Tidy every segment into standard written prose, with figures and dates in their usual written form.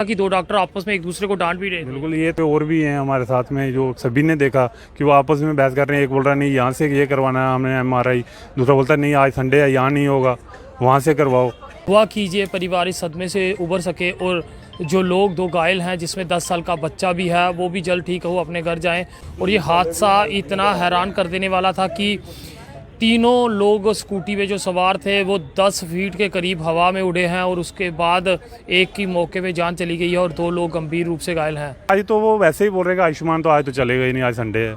कि दो डॉक्टर आपस में एक दूसरे को डांट भी रहे थे। बिल्कुल, ये तो और भी हैं हमारे साथ में जो सभी ने देखा कि वो आपस में बहस कर रहे हैं। एक बोल रहा नहीं यहाँ से ये करवाना है हमें MRI, दूसरा बोलता नहीं आज संडे है यहाँ नहीं होगा, वहाँ से करवाओ। दुआ कीजिए परिवार इस सदमे से उबर सके और जो लोग दो घायल हैं जिसमें 10 साल का बच्चा भी है वो भी जल्द ठीक हो, अपने घर जाएं। और ये हादसा इतना हैरान कर देने वाला था कि तीनों लोग स्कूटी पे जो सवार थे वो 10 फीट के करीब हवा में उड़े हैं और उसके बाद एक की मौके पे जान चली गई है और 2 लोग गंभीर रूप से घायल हैं। आज तो वो वैसे ही बोल रहे हैं आयुष्मान तो आज तो चलेगा ही नहीं, आज संडे है।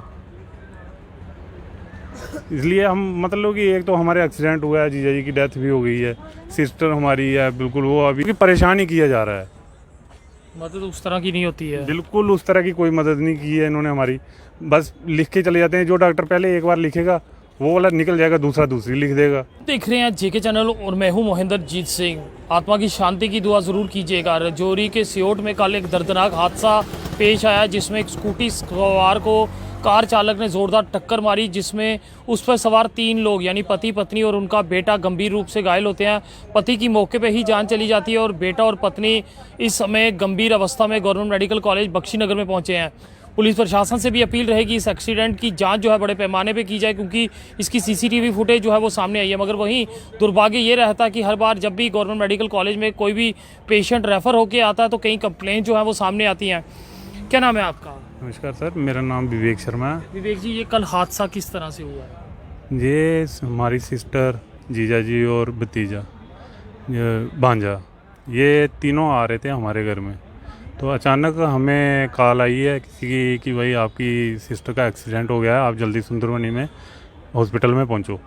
इसलिए हम मतलब कि एक तो हमारे एक्सीडेंट हुआ है, जीजा जी की डेथ भी हो गई है, सिस्टर हमारी है, बिल्कुल वो अभी परेशान ही किया जा रहा है। मदद उस तरह की नहीं होती है, बिल्कुल उस तरह की कोई मदद नहीं की है इन्होंने हमारी। बस लिख के चले जाते हैं, जो डॉक्टर पहले एक बार लिखेगा वो वाला निकल जाएगा, दूसरा दूसरी लिख देगा। देख रहे हैं JK चैनल और मैं हूं मोहिंदर जीत सिंह। आत्मा की शांति की दुआ ज़रूर कीजिएगा। राजौरी के सियोट में कल एक दर्दनाक हादसा पेश आया जिसमें एक स्कूटी सवार को कार चालक ने ज़ोरदार टक्कर मारी, जिसमें उस पर सवार 3 लोग यानी पति पत्नी और उनका बेटा गंभीर रूप से घायल होते हैं। पति की मौके पर ही जान चली जाती है और बेटा और पत्नी इस समय गंभीर अवस्था में गवर्नमेंट मेडिकल कॉलेज बख्शीनगर में पहुँचे हैं। पुलिस प्रशासन से भी अपील रहेगी इस एक्सीडेंट की जांच जो है बड़े पैमाने पे की जाए, क्योंकि इसकी CCTV फुटेज जो है वो सामने आई है। मगर वहीं दुर्भाग्य ये रहता है कि हर बार जब भी गवर्नमेंट मेडिकल कॉलेज में कोई भी पेशेंट रेफर होके आता है तो कई कंप्लेंट जो है वो सामने आती हैं। क्या नाम है आपका? नमस्कार सर, मेरा नाम विवेक शर्मा है। विवेक जी, ये कल हादसा किस तरह से हुआ है? ये हमारी सिस्टर, जीजा जी और भतीजा भांजा, ये तीनों आ रहे थे हमारे घर में। तो अचानक हमें कॉल आई है किसी की कि भाई आपकी सिस्टर का एक्सीडेंट हो गया है, आप जल्दी सुंदरबनी में हॉस्पिटल में पहुंचो।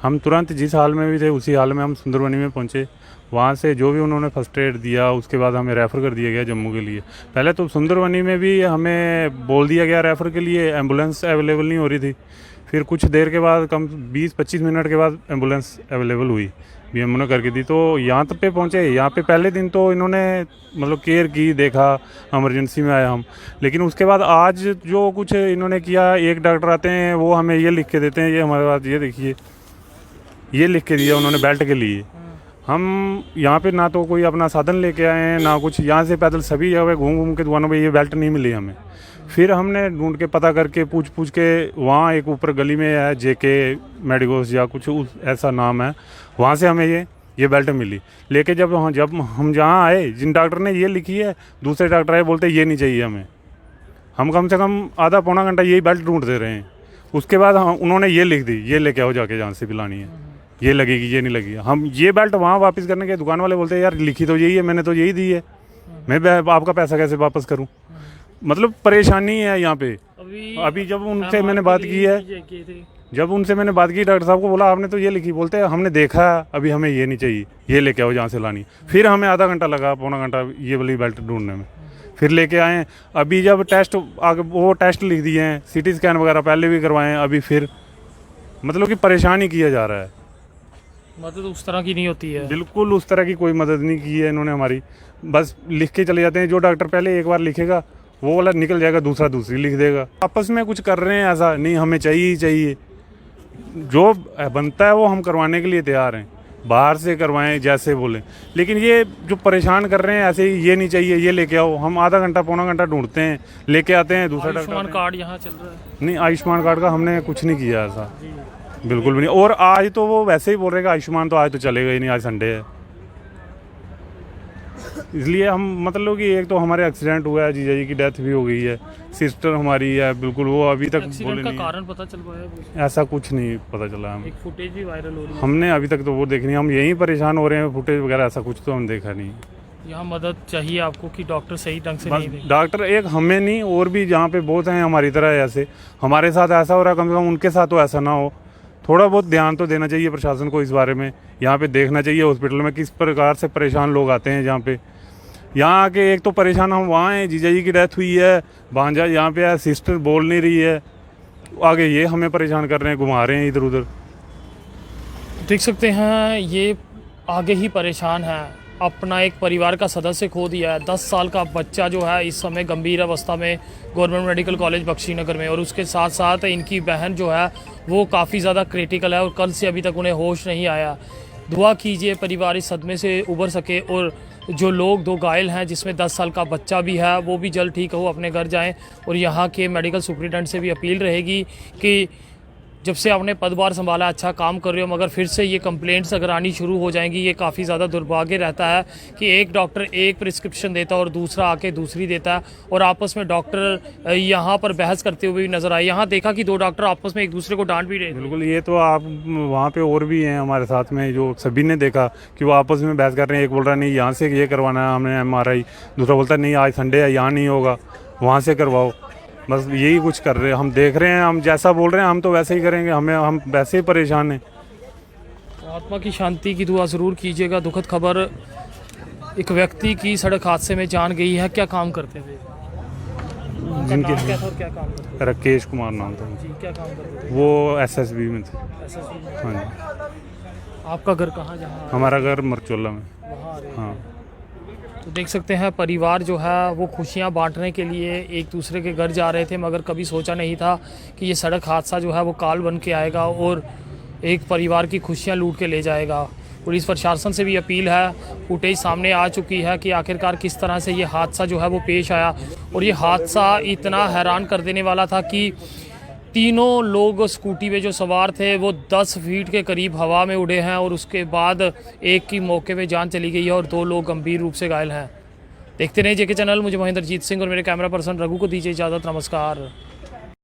हम तुरंत जिस हाल में भी थे उसी हाल में हम सुंदरबनी में पहुंचे। वहाँ से जो भी उन्होंने फर्स्ट एड दिया उसके बाद हमें रेफ़र कर दिया गया जम्मू के लिए। पहले तो सुंदरबनी में भी हमें बोल दिया गया रेफ़र के लिए, एम्बुलेंस अवेलेबल नहीं हो रही थी। फिर कुछ देर के बाद कम 20-25 मिनट के बाद एम्बुलेंस अवेलेबल हुई, BMO ने करके दी। तो यहाँ तक पे पहुँचे। यहाँ पे पहले दिन तो इन्होंने मतलब केयर की, देखा, इमरजेंसी में आया हम। लेकिन उसके बाद आज जो कुछ इन्होंने किया, एक डॉक्टर आते हैं वो हमें ये लिख के देते हैं, ये हमारे पास ये देखिए ये लिख के दिया उन्होंने बेल्ट के लिए। हम यहाँ पे ना तो कोई अपना साधन लेके आए हैं ना कुछ, यहाँ से पैदल सभी जगह घूम घूम के दुकानों पे ये बेल्ट नहीं मिली हमें। फिर हमने ढूंढ के पता करके पूछ के वहाँ एक ऊपर गली में है JK मेडिकोस या कुछ ऐसा नाम है, वहाँ से हमें ये बेल्ट मिली। लेके जब हम जहाँ आए, जिन डॉक्टर ने ये लिखी है, दूसरे डॉक्टर आए बोलते ये नहीं चाहिए हमें। हम कम से कम आधा पौना घंटा यही बेल्ट ढूंढते रहे हैं। उसके बाद उन्होंने ये लिख दी, ये लेके आओ जाके जहाँ से भी लानी है, ये लगेगी ये नहीं लगेगी। हम ये बेल्ट वहाँ वापस करने के दुकान वाले बोलते हैं यार लिखी तो यही है, मैंने तो यही दी है, मैं आपका पैसा कैसे वापस करूँ। मतलब परेशानी है यहाँ पे। अभी जब उनसे मैंने बात की है, डॉक्टर साहब को बोला आपने तो ये लिखी, बोलते हैं हमने देखा अभी हमें ये नहीं चाहिए, ये लेके आओ जहाँ से लानी। फिर हमें आधा घंटा लगा, पौना घंटा ये वाली बेल्ट ढूंढने में। फिर लेके आए। अभी जब टेस्ट आगे वो टेस्ट लिख दिए हैं, CT स्कैन वगैरह पहले भी करवाए हैं, अभी फिर मतलब कि परेशान ही किया जा रहा है। मदद उस तरह की नहीं होती है, बिल्कुल उस तरह की कोई मदद नहीं की है इन्होंने हमारी। बस लिख के चले जाते हैं, जो डॉक्टर पहले एक बार लिखेगा वो वाला निकल जाएगा, दूसरा दूसरी लिख देगा। आपस में कुछ कर रहे हैं ऐसा नहीं, हमें चाहिए ही चाहिए। जो बनता है वो हम करवाने के लिए तैयार हैं, बाहर से करवाएं जैसे बोलें। लेकिन ये जो परेशान कर रहे हैं ऐसे ही, ये नहीं चाहिए ये लेके आओ, हम आधा घंटा पौना घंटा ढूंढते हैं, लेके आते हैं, दूसरा डॉक्टर। आयुष्मान कार्ड यहाँ चल रहा है? नहीं, आयुष्मान कार्ड का हमने कुछ नहीं किया ऐसा, बिल्कुल भी नहीं। और आज तो वो वैसे ही बोल रहे हैं आयुष्मान तो आज तो चलेगा ही नहीं, आज संडे है। इसलिए हम मतलब कि एक तो हमारे एक्सीडेंट हुआ है, जीजा जी की डेथ भी हो गई है, सिस्टर हमारी है, बिल्कुल वो अभी तक बोले नहीं। कारण पता चल पाया? ऐसा कुछ नहीं पता चला हमें। एक फुटेज भी वायरल हो रही है, हमने अभी तक तो वो देखनी, हम यहीं परेशान हो रहे हैं, फुटेज वगैरह ऐसा कुछ तो हम देखा नहीं। यहाँ मदद चाहिए आपको कि डॉक्टर सही ढंग से नहीं देंगे? डॉक्टर एक हमें नहीं, और भी जहाँ पे बहुत हैं हमारी तरह ऐसे, हमारे साथ ऐसा हो रहा है, कम से कम उनके साथ तो ऐसा ना हो। थोड़ा बहुत ध्यान तो देना चाहिए प्रशासन को इस बारे में। यहाँ पे देखना चाहिए हॉस्पिटल में किस प्रकार से परेशान लोग आते हैं जहाँ पे। यहाँ आके एक तो परेशान हम वहाँ हैं, जीजा जी की डेथ हुई है, भांजा यहाँ पे है, सिस्टर बोल नहीं रही है, आगे ये हमें परेशान कर रहे हैं, घुमा रहे हैं इधर उधर। देख सकते हैं ये आगे ही परेशान है, अपना एक परिवार का सदस्य खो दिया है। 10 साल का बच्चा जो है इस समय गंभीर अवस्था में गवर्नमेंट मेडिकल कॉलेज बख्शीनगर में, और उसके साथ साथ इनकी बहन जो है वो काफ़ी ज़्यादा क्रिटिकल है और कल से अभी तक उन्हें होश नहीं आया। दुआ कीजिए परिवार इस सदमे से उबर सके और जो लोग 2 घायल हैं जिसमें 10 साल का बच्चा भी है वो भी जल्द ठीक हो अपने घर जाएं। और यहाँ के मेडिकल सुपरिटेंडेंट से भी अपील रहेगी कि जब से आपने पदभार संभाला अच्छा काम कर रहे हो, मगर फिर से ये कंप्लेंट्स अगर आनी शुरू हो जाएंगी, ये काफ़ी ज़्यादा दुर्भाग्य रहता है कि एक डॉक्टर एक प्रिस्क्रिप्शन देता है और दूसरा आके दूसरी देता है और आपस में डॉक्टर यहाँ पर बहस करते हुए भी नजर आए। यहाँ देखा कि 2 डॉक्टर आपस में एक दूसरे को डांट भी रहे थे। बिल्कुल, ये तो आप वहाँ पे और भी हैं हमारे साथ में, जो सभी ने देखा कि वो आपस में बहस कर रहे हैं। एक बोल रहा नहीं यहाँ से ये करवाना है हमें MRI, दूसरा बोलता नहीं आज संडे है यहाँ नहीं होगा, वहाँ से करवाओ। बस यही कुछ कर रहे हैं, हम देख रहे हैं, हम जैसा बोल रहे हैं हम तो वैसे ही करेंगे, हम वैसे ही परेशान हैं। तो आत्मा की शांति की दुआ ज़रूर कीजिएगा। दुखद खबर, एक व्यक्ति की सड़क हादसे में जान गई है। क्या काम करते थे? जिनके क्या था और क्या काम करते थे? राकेश कुमार नाम था, जी, क्या काम करते थे? वो SSB में थे। SSB में। हाँ जी। आपका घर कहाँ? जहाँ हमारा घर मरचोला में। वहाँ आ रहे हैं। हाँ। तो देख सकते हैं परिवार जो है वो खुशियां बांटने के लिए एक दूसरे के घर जा रहे थे, मगर कभी सोचा नहीं था कि ये सड़क हादसा जो है वो काल बन के आएगा और एक परिवार की खुशियां लूट के ले जाएगा। पुलिस प्रशासन से भी अपील है, फुटेज सामने आ चुकी है कि आखिरकार किस तरह से ये हादसा जो है वो पेश आया। और ये हादसा इतना हैरान कर देने वाला था कि तीनों लोग स्कूटी पे जो सवार थे वो 10 फीट के करीब हवा में उड़े हैं और उसके बाद एक की मौके पे जान चली गई है और 2 लोग गंभीर रूप से घायल हैं। देखते रहिए JK चैनल। मुझे महेंद्रजीत सिंह और मेरे कैमरा पर्सन रघु को दीजिए इजाज़त। नमस्कार।